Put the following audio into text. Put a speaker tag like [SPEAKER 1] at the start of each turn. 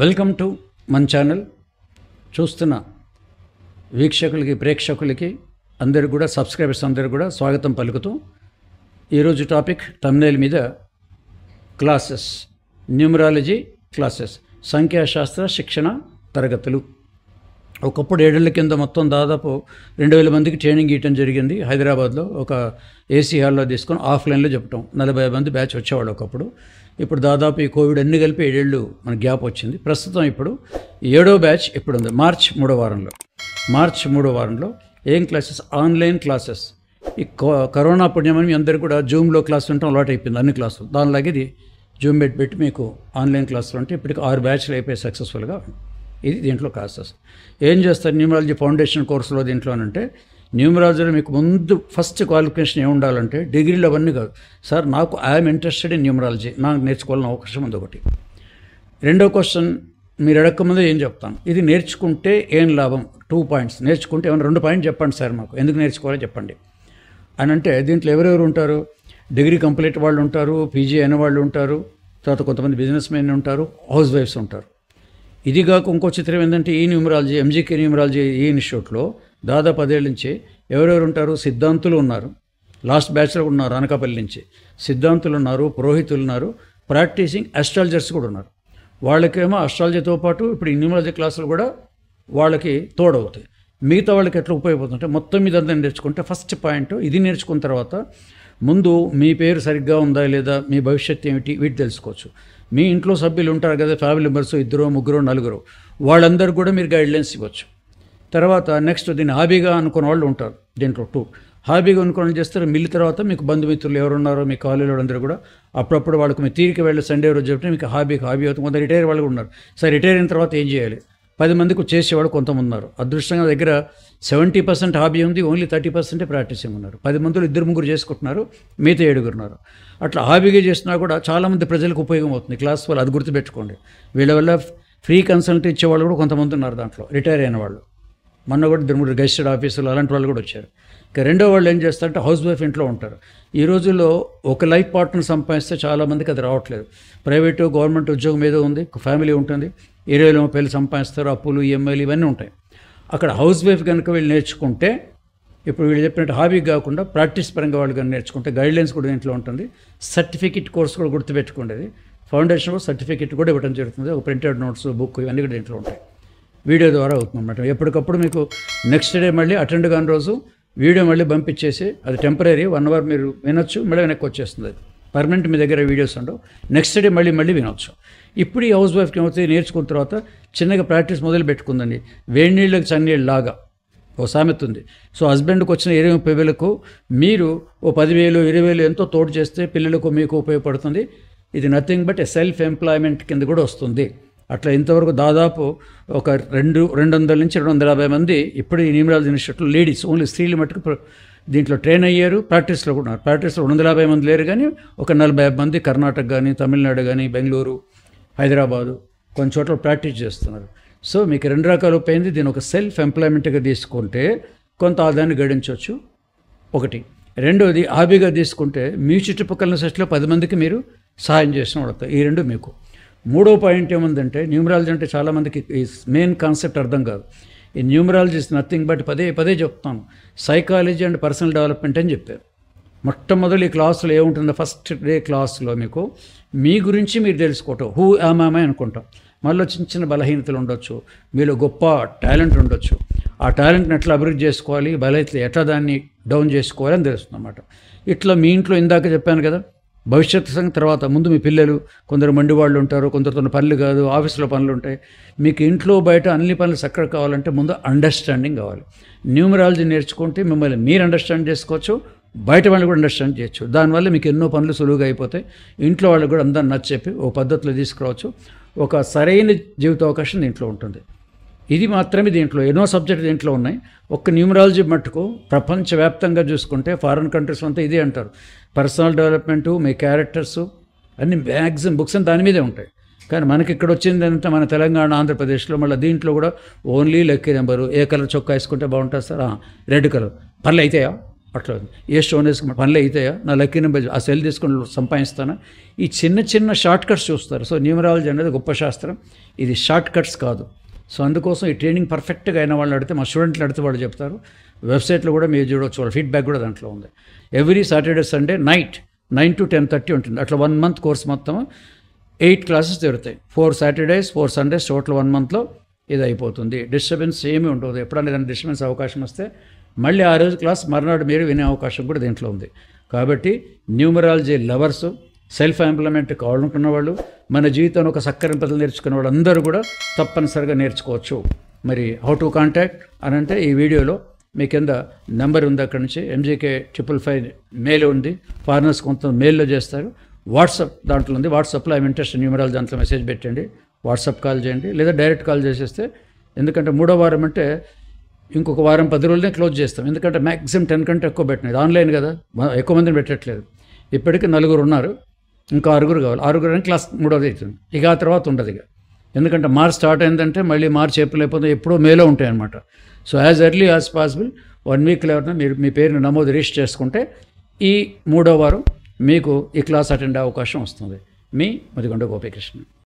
[SPEAKER 1] Welcome to మన channel. చూస్తున్న వీక్షకులకి ప్రేక్షకులకి అందరు కూడా సబ్స్క్రైబర్స్ అందరు కూడా స్వాగతం పలుకుతూ ఈరోజు టాపిక్ థంబ్నెయిల్ మీద క్లాసెస్, న్యూమరాలజీ క్లాసెస్, సంఖ్యాశాస్త్ర శిక్షణ తరగతులు. ఒకప్పుడు 7 ఏళ్ల కింద మొత్తం దాదాపు 2000 మందికి ట్రైనింగ్ ఇవ్వడం జరిగింది. హైదరాబాద్లో ఒక ఏసీ హాల్లో తీసుకొని ఆఫ్లైన్లో చెప్పటం. 40 మంది బ్యాచ్ వచ్చేవాళ్ళు ఒకప్పుడు. ఇప్పుడు దాదాపు ఈ కోవిడ్ అన్ని కలిపి 7 ఏళ్ళు మన గ్యాప్ వచ్చింది. ప్రస్తుతం ఇప్పుడు 7వ బ్యాచ్ ఇప్పుడు ఉంది. మార్చ్ 3వ వారంలో ఏం క్లాసెస్? Online classes. ఈ కరోనా పుణ్యమని మీ అందరికీ కూడా జూమ్లో క్లాసులు ఉండటం అలవాటు అయిపోయింది, అన్ని క్లాసులు. దానిలాగే ఇది జూమ్ పెట్టి మీకు ఆన్లైన్ క్లాసులు అంటే ఇప్పటికి 6 బ్యాచ్లు అయిపోయి సక్సెస్ఫుల్గా. ఇది దీంట్లో క్లాసెస్. ఏం చేస్తారు న్యూమరాలజీ ఫౌండేషన్ కోర్సులో? దీంట్లోనంటే న్యూమరాలజీలో మీకు ముందు ఫస్ట్ క్వాలిఫికేషన్ ఏమి ఉండాలంటే డిగ్రీలో అవన్నీ కాదు. సార్ నాకు ఐఎమ్ ఇంట్రెస్టెడ్ ఇన్ న్యూమరాలజీ, నాకు నేర్చుకోవాలని అవకాశం ఉంది ఒకటి. రెండో క్వశ్చన్ మీరు అడగకముందే ఏం చెప్తాను, ఇది నేర్చుకుంటే ఏం లాభం? 2 పాయింట్స్. నేర్చుకుంటే ఏమైనా 2 పాయింట్స్ చెప్పండి సార్, మాకు ఎందుకు నేర్చుకోవాలో చెప్పండి అని అంటే దీంట్లో ఎవరెవరు ఉంటారు? డిగ్రీ కంప్లీట్ వాళ్ళు ఉంటారు, పీజీ అయిన వాళ్ళు ఉంటారు, తర్వాత కొంతమంది బిజినెస్ మెన్ ఉంటారు, హౌస్ వైఫ్స్ ఉంటారు. ఇది కాక ఇంకో చిత్రం ఏంటంటే ఈ న్యూమరాలజీ, ఎంజీకే న్యూమరాలజీ ఈ ఇన్స్టిట్యూట్లో దాదాపు 10 ఏళ్ళ నుంచి ఎవరెవరు ఉంటారు? సిద్ధాంతులు ఉన్నారు, లాస్ట్ బ్యాచ్లో ఉన్నారు అనకాపల్లి నుంచి. సిద్ధాంతులు ఉన్నారు, పురోహితులు ఉన్నారు, ప్రాక్టీసింగ్ అస్ట్రాలజర్స్ కూడా ఉన్నారు. వాళ్ళకేమో అస్ట్రాలజీతో పాటు ఇప్పుడు ఈ న్యూమరాలజీ క్లాసులు కూడా వాళ్ళకి తోడవుతాయి. మిగతా వాళ్ళకి ఎట్లా ఉపయోగపడుతుంటే మొత్తం మీద అందరినీ నేర్చుకుంటే ఫస్ట్ పాయింట్ ఇది నేర్చుకున్న తర్వాత ముందు మీ పేరు సరిగ్గా ఉందా లేదా, మీ భవిష్యత్తు ఏమిటి, వీటి తెలుసుకోవచ్చు. మీ ఇంట్లో సభ్యులు ఉంటారు కదా, ఫ్యామిలీ మెంబర్స్ 2, 3, 4, వాళ్ళందరూ కూడా మీరు గైడ్లైన్స్ ఇవ్వచ్చు. తర్వాత నెక్స్ట్ దీన్ని హాబీగా అనుకున్న వాళ్ళు ఉంటారు. దీంట్లో 2 హాబీగా అనుకున్న చేస్తారు. మిల్లి తర్వాత మీకు బంధుమిత్రులు ఎవరున్నారో మీ కాలేజీలో వాళ్ళందరూ కూడా అప్పుడప్పుడు వాళ్ళకి మీ తీరిక వెళ్ళి సండే రోజు చెప్తే మీకు హాబీ అవుతుంది. కొంత రిటైర్ వాళ్ళు కూడా ఉన్నారు. సరే రిటైర్ అయిన తర్వాత ఏం చేయాలి? 10 మందికి చేసేవాళ్ళు కొంతమంది ఉన్నారు. అదృష్టంగా దగ్గర 70% హాబీ ఉంది, ఓన్లీ 30% ప్రాక్టీసింగ్ ఉన్నారు. 10 మందిలో 2, 3 చేసుకుంటున్నారు, మిగతా 7 ఉన్నారు. అట్లా హాబీగా చేసినా కూడా చాలామంది ప్రజలకు ఉపయోగం అవుతుంది క్లాస్ వల్ల. అది గుర్తుపెట్టుకోండి. వీళ్ళ వల్ల ఫ్రీ కన్సల్ట్ ఇచ్చేవాళ్ళు కూడా కొంతమంది ఉన్నారు దాంట్లో, రిటైర్ అయిన వాళ్ళు. మొన్న కూడా 2, 3 గెస్టెడ్ ఆఫీసులు అలాంటి వాళ్ళు కూడా వచ్చారు. ఇక రెండో వాళ్ళు ఏం చేస్తారంటే హౌస్ వైఫ్ ఇంట్లో ఉంటారు. ఈ రోజుల్లో ఒక లైఫ్ పార్ట్నర్ సంపాదిస్తే చాలామందికి అది రావట్లేదు. ప్రైవేటు గవర్నమెంట్ ఉద్యోగం ఏదో ఉంది, ఫ్యామిలీ ఉంటుంది, 20,30,000 సంపాదిస్తారు, అప్పులు ఈఎంఐలు ఇవన్నీ ఉంటాయి. అక్కడ హౌస్ వైఫ్ కనుక వీళ్ళు నేర్చుకుంటే, ఇప్పుడు వీళ్ళు చెప్పినట్టు హాబీ కాకుండా ప్రాక్టీస్ పరంగా వాళ్ళు కనుక నేర్చుకుంటే గైడ్లైన్స్ కూడా దీంట్లో ఉంటుంది. సర్టిఫికెట్ కోర్స్ కూడా గుర్తుపెట్టుకునేది. ఫౌండేషన్లో సర్టిఫికెట్ కూడా ఇవ్వడం జరుగుతుంది. ఒక ప్రింటెడ్ నోట్స్, బుక్ ఇవన్నీ కూడా దీంట్లో ఉంటాయి. వీడియో ద్వారా అవుతుంది అన్నమాట. ఎప్పటికప్పుడు మీకు నెక్స్ట్ డే మళ్ళీ అటెండ్ కాని రోజు వీడియో మళ్ళీ పంపించేసి, అది టెంపరీ 1 అవర్ మీరు వినొచ్చు, మళ్ళీ వెనక్కి వచ్చేస్తుంది. అది పర్మనెంట్ మీ దగ్గర వీడియోస్ ఉండవు. నెక్స్ట్ డే మళ్ళీ వినొచ్చు. ఇప్పుడు ఈ హౌస్ వైఫ్కి ఏమవుతుంది, నేర్చుకున్న తర్వాత చిన్నగా ప్రాక్టీస్ మొదలు పెట్టుకుందండి. వేడి నీళ్ళకి చన్నీళ్ళు లాగా ఓ సామెత ఉంది. సో హస్బెండ్కి వచ్చిన 20,000 మీరు ఓ 10,000, 20,000 ఎంతో తోడు చేస్తే పిల్లలకు మీకు ఉపయోగపడుతుంది. ఇది నథింగ్ బట్ సెల్ఫ్ ఎంప్లాయ్మెంట్ కింద కూడా వస్తుంది. అట్లా ఇంతవరకు దాదాపు ఒక 200 నుంచి 250 మంది ఇప్పుడు ఈ న్యూమరాలజీ ఇన్స్టిట్యూట్లో లేడీస్, ఓన్లీ స్త్రీలు మట్టుకు దీంట్లో ట్రైన్ అయ్యారు. ప్రాక్టీస్లో కూడా ఉన్నారు. ప్రాక్టీస్లో 250 మంది లేరు, కానీ ఒక 40 మంది కర్ణాటక కానీ, తమిళనాడు కానీ, బెంగళూరు, హైదరాబాదు కొన్ని చోట్ల ప్రాక్టీస్ చేస్తున్నారు. సో మీకు 2 రకాలు ఉపయోగింది. దీని ఒక సెల్ఫ్ ఎంప్లాయ్మెంట్గా తీసుకుంటే కొంత ఆదాయాన్ని గడించవచ్చు ఒకటి. రెండోది హాబీగా తీసుకుంటే మీ చుట్టుపక్కల సెట్లో 10 మందికి మీరు సహాయం చేసిన వాడతారు. ఈ 2 మీకు. మూడో పాయింట్ ఏముందంటే న్యూమరాలజీ అంటే చాలామందికి ఈ మెయిన్ కాన్సెప్ట్ అర్థం కాదు. ఈ న్యూమరాలజీ ఇస్ నథింగ్ బట్ పదే చెప్తాను, సైకాలజీ అండ్ పర్సనల్ డెవలప్మెంట్ అని చెప్పారు. మొట్టమొదటి ఈ క్లాసులో ఏముంటుందో, ఫస్ట్ డే క్లాసులో మీకు మీ గురించి మీరు తెలుసుకోవటం, హూ యామ్ ఐ అనుకుంటాం. మళ్ళీ చిన్న బలహీనతలు ఉండొచ్చు, మీలో గొప్ప టాలెంట్ ఉండొచ్చు. ఆ టాలెంట్ని ఎట్లా అభివృద్ధి చేసుకోవాలి, బలహీనతలు ఎట్లా దాన్ని డౌన్ చేసుకోవాలి అని తెలుస్తుంది అన్నమాట. ఇట్లా మీ ఇంట్లో ఇందాక చెప్పాను కదా, భవిష్యత్తు సంగతి తర్వాత. ముందు మీ పిల్లలు, కొందరు మండి వాళ్ళు ఉంటారు, కొందరితో పనులు కాదు, ఆఫీస్లో పనులు ఉంటాయి. మీకు ఇంట్లో బయట అన్ని పనులు చక్కగా కావాలంటే ముందు అండర్స్టాండింగ్ కావాలి. న్యూమరాలజీ నేర్చుకుంటే మిమ్మల్ని మీరు అండర్స్టాండ్ చేసుకోవచ్చు, బయట వాళ్ళు కూడా అండర్స్టాండ్ చేయొచ్చు. దానివల్ల మీకు ఎన్నో పనులు సులువుగా అయిపోతాయి. ఇంట్లో వాళ్ళకి కూడా అందరిని నచ్చెప్పి ఓ పద్ధతిలో తీసుకురావచ్చు. ఒక సరైన జీవిత అవకాశం దీంట్లో ఉంటుంది. ఇది మాత్రమే దీంట్లో, ఎన్నో సబ్జెక్ట్ దీంట్లో ఉన్నాయి. ఒక్క న్యూమరాలజీ మట్టుకు ప్రపంచవ్యాప్తంగా చూసుకుంటే ఫారిన్ కంట్రీస్ అంతా ఇదే అంటారు. పర్సనల్ డెవలప్మెంటు, మీ క్యారెక్టర్సు అన్ని మ్యాక్సిమం బుక్స్ అని దాని మీదే ఉంటాయి. కానీ మనకి ఇక్కడ వచ్చిందంటే మన తెలంగాణ, ఆంధ్రప్రదేశ్లో మళ్ళీ దీంట్లో కూడా ఓన్లీ లక్కీ నెంబరు. ఏ కలర్ చొక్కా వేసుకుంటే బాగుంటుంది సార్? Red colour. పర్లు అయితాయా? అట్లా ఏ స్టోన్ వేసుకుని పనులు అవుతాయా, నా లక్కీ నెంబర్ ఆ సెల్ తీసుకొని సంపాదిస్తానా, ఈ చిన్న చిన్న షార్ట్ కట్స్ చూస్తారు. సో న్యూమరాలజీ అనేది గొప్ప శాస్త్రం, ఇది షార్ట్ కట్స్ కాదు. సో అందుకోసం ఈ ట్రైనింగ్ పర్ఫెక్ట్గా అయిన వాళ్ళు అడిగితే, మా స్టూడెంట్లు అడిగితే వాళ్ళు చెప్తారు. వెబ్సైట్లో కూడా మీరు చూడవచ్చు, వాళ్ళ ఫీడ్బ్యాక్ కూడా దాంట్లో ఉంది. Every Saturday Sunday night 9 to 10:30 ఉంటుంది. అట్లా 1 month కోర్స్ మొత్తం 8 classes జరుగుతాయి. 4 Saturdays 4 Sundays టోటల్ 1 monthలో ఇది అయిపోతుంది. డిస్టర్బెన్స్ ఏమీ ఉండదు. ఎప్పుడైనా ఏదైనా డిస్టర్బెన్స్ అవకాశం వస్తే మళ్ళీ ఆ రోజు క్లాస్ మర్నాడు మీరు వినే అవకాశం కూడా దీంట్లో ఉంది. కాబట్టి న్యూమరాలజీ లవర్స్, సెల్ఫ్ ఎంప్లాయ్మెంట్ కావాలనుకున్న వాళ్ళు, మన జీవితంలో ఒక సక్కని పద్ధతులు నేర్చుకున్న వాళ్ళు అందరూ కూడా తప్పనిసరిగా నేర్చుకోవచ్చు. మరి హౌ టు కాంటాక్ట్ అని అంటే ఈ వీడియోలో మీ కింద నెంబర్ ఉంది, అక్కడి నుంచి MGK555 మెయిల్ ఉంది. ఫారినర్స్ కొంత మెయిల్లో చేస్తారు. వాట్సాప్ దాంట్లో ఉంది. వాట్సాప్లో ఐఎమ్ ఇంట్రెస్ట్ న్యూమరాలజీ దాంట్లో మెసేజ్ పెట్టండి, వాట్సాప్ కాల్ చేయండి, లేదా డైరెక్ట్ కాల్ చేసేస్తే, ఎందుకంటే 3వ వారం అంటే ఇంకొక వారం 10 రోజులనే క్లోజ్ చేస్తాం. ఎందుకంటే మ్యాక్సిమం 10 కంటే ఎక్కువ పెట్టినది ఆన్లైన్ కదా, ఎక్కువ మందిని పెట్టట్లేదు. ఇప్పటికీ 4 ఉన్నారు, ఇంకా 6 కావాలి. 6 అని క్లాస్ 3వది అవుతుంది. ఇక ఆ తర్వాత ఉండదు. ఇక ఎందుకంటే మార్చ్ స్టార్ట్ అయిందంటే మళ్ళీ మార్చ్ ఏప్రిల్ అయిపోతే ఎప్పుడో మేలో ఉంటాయి అన్నమాట. So as early as possible 1 వీక్లో ఎవరైనా మీరు మీ పేరుని నమోదు రిజిస్టర్ చేసుకుంటే ఈ 3వ వారం మీకు ఈ క్లాస్ అటెండ్ అవకాశం వస్తుంది. మీ మదిగొండ గోపీకృష్ణ.